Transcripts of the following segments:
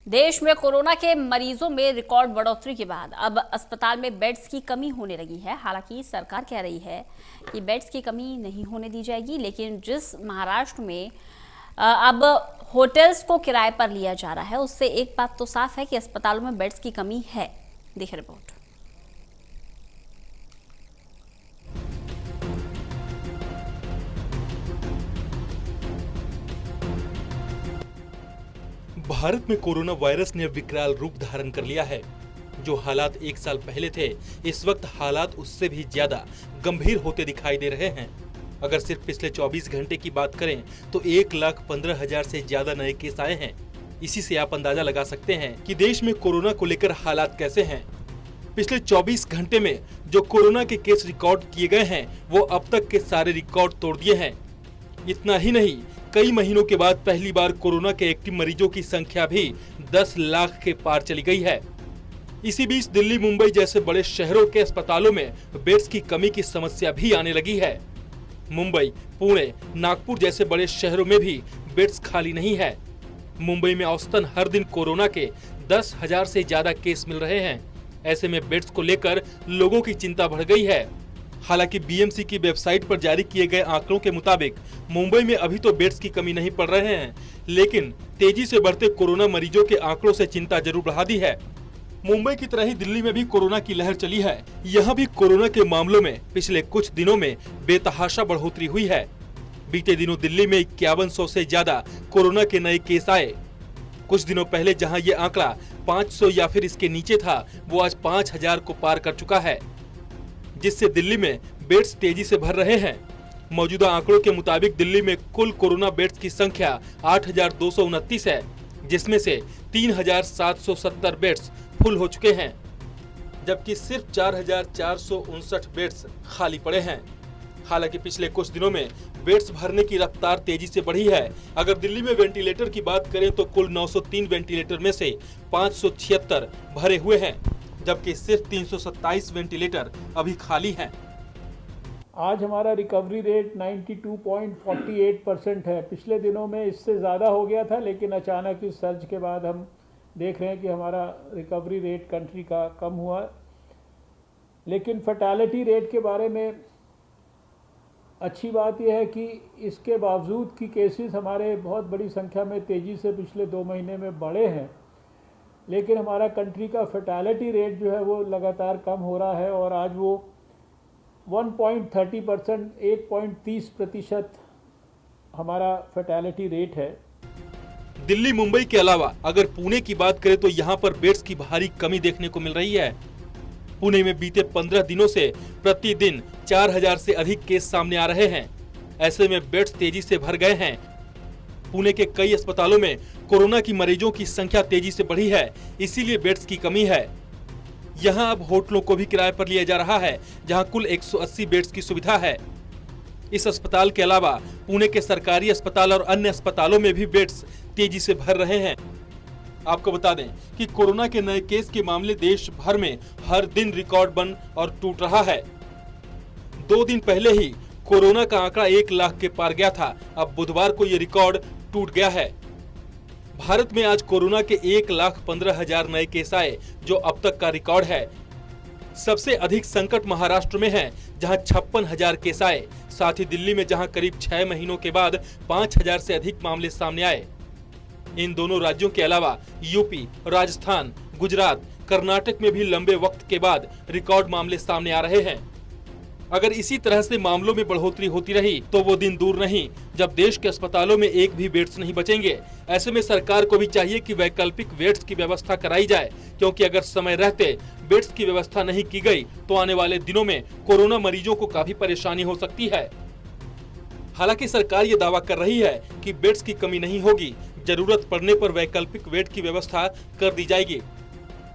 देश में कोरोना के मरीजों में रिकॉर्ड बढ़ोतरी के बाद अब अस्पताल में बेड्स की कमी होने लगी है। हालांकि सरकार कह रही है कि बेड्स की कमी नहीं होने दी जाएगी, लेकिन जिस महाराष्ट्र में अब होटल्स को किराए पर लिया जा रहा है, उससे एक बात तो साफ है कि अस्पतालों में बेड्स की कमी है। देखिए रिपोर्ट। भारत में कोरोना वायरस ने विकराल रूप धारण कर लिया है। जो हालात एक साल पहले थे, इस वक्त हालात उससे भी ज्यादा गंभीर होते दिखाई दे रहे हैं। अगर सिर्फ पिछले 24 घंटे की बात करें तो 1,15,000 से ज्यादा नए केस आए हैं। इसी से आप अंदाजा लगा सकते हैं कि देश में कोरोना को लेकर हालात कैसे हैं। पिछले 24 घंटे में जो कोरोना के केस रिकॉर्ड किए गए हैं, वो अब तक के सारे रिकॉर्ड तोड़ दिए हैं। इतना ही नहीं, कई महीनों के बाद पहली बार कोरोना के एक्टिव मरीजों की संख्या भी 10 लाख के पार चली गई है। इसी बीच दिल्ली, मुंबई जैसे बड़े शहरों के अस्पतालों में बेड्स की कमी की समस्या भी आने लगी है। मुंबई, पुणे, नागपुर जैसे बड़े शहरों में भी बेड्स खाली नहीं है। मुंबई में औसतन हर दिन कोरोना के 10,000 से ज्यादा केस मिल रहे हैं। ऐसे में बेड्स को लेकर लोगों की चिंता बढ़ गई है। हालांकि बीएमसी की वेबसाइट पर जारी किए गए आंकड़ों के मुताबिक मुंबई में अभी तो बेड्स की कमी नहीं पड़ रहे हैं, लेकिन तेजी से बढ़ते कोरोना मरीजों के आंकड़ों से चिंता जरूर बढ़ा दी है। मुंबई की तरह ही दिल्ली में भी कोरोना की लहर चली है। यहाँ भी कोरोना के मामलों में पिछले कुछ दिनों में बेतहाशा बढ़ोतरी हुई है। बीते दिनों दिल्ली में 5100 से ज्यादा कोरोना के नए केस आए। कुछ दिनों पहले जहाँ ये आंकड़ा 500 या फिर इसके नीचे था, वो आज 5000 को पार कर चुका है, जिससे दिल्ली में बेड्स तेजी से भर रहे हैं। मौजूदा आंकड़ों के मुताबिक दिल्ली में कुल कोरोना बेड्स की संख्या 8,229 है, जिसमें से 3,770 बेड्स फुल हो चुके हैं, जबकि सिर्फ 4,459 बेड्स खाली पड़े हैं। हालांकि पिछले कुछ दिनों में बेड्स भरने की रफ्तार तेजी से बढ़ी है। अगर दिल्ली में वेंटिलेटर की बात करें तो कुल 903 वेंटिलेटर में से 576 भरे हुए हैं, जबकि सिर्फ 327 वेंटिलेटर अभी खाली हैं। आज हमारा रिकवरी रेट 92.48% है। पिछले दिनों में इससे ज़्यादा हो गया था, लेकिन अचानक इस सर्ज के बाद हम देख रहे हैं कि हमारा रिकवरी रेट कंट्री का कम हुआ। लेकिन फैटेलिटी रेट के बारे में अच्छी बात यह है कि इसके बावजूद कि केसेस हमारे बहुत बड़ी संख्या में तेज़ी से पिछले 2 महीने में बढ़े हैं, लेकिन हमारा कंट्री का फैटेलिटी रेट जो है वो लगातार कम हो रहा है और आज वो 1.30%, 1.30% हमारा फैटेलिटी रेट है। दिल्ली, मुंबई के अलावा अगर पुणे की बात करें तो यहाँ पर बेड्स की भारी कमी देखने को मिल रही है। पुणे में बीते 15 दिनों से प्रतिदिन 4000 से अधिक केस सामने आ रहे हैं। ऐसे में बेड्स तेजी से भर गए हैं। पुणे के कई अस्पतालों में कोरोना की मरीजों की संख्या तेजी से बढ़ी है, इसीलिए बेड्स की कमी है। यहाँ अब होटलों को भी किराए पर लिया जा रहा है, जहाँ कुल 180 बेड्स की सुविधा है। इस अस्पताल के अलावा पुणे के सरकारी अस्पताल और अन्य अस्पतालों में भी बेड्स तेजी से भर रहे हैं। आपको बता दें कि कोरोना के नए केस के मामले देश भर में हर दिन रिकॉर्ड बन और टूट रहा है। 2 दिन पहले ही कोरोना का आंकड़ा 1 लाख के पार गया था। अब बुधवार को ये रिकॉर्ड टूट गया है। भारत में आज कोरोना के 1,15,000 नए केस आए, जो अब तक का रिकॉर्ड है। सबसे अधिक संकट महाराष्ट्र में है, जहां 56,000 केस आए। साथ ही दिल्ली में जहां करीब 6 महीनों के बाद 5,000 से अधिक मामले सामने आए। इन दोनों राज्यों के अलावा यूपी, राजस्थान, गुजरात, कर्नाटक में भी लंबे वक्त के बाद रिकॉर्ड मामले सामने आ रहे हैं। अगर इसी तरह से मामलों में बढ़ोतरी होती रही तो वो दिन दूर नहीं जब देश के अस्पतालों में एक भी बेड्स नहीं बचेंगे। ऐसे में सरकार को भी चाहिए कि वैकल्पिक बेड्स की व्यवस्था कराई जाए, क्योंकि अगर समय रहते बेड्स की व्यवस्था नहीं की गई तो आने वाले दिनों में कोरोना मरीजों को काफी परेशानी हो सकती है। हालांकि सरकार ये दावा कर रही है कि बेड्स की कमी नहीं होगी, जरूरत पड़ने पर वैकल्पिक बेड की व्यवस्था कर दी जाएगी।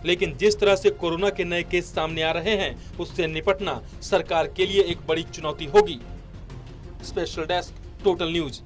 लेकिन जिस तरह से कोरोना के नए केस सामने आ रहे हैं, उससे निपटना सरकार के लिए एक बड़ी चुनौती होगी। Special desk, total news.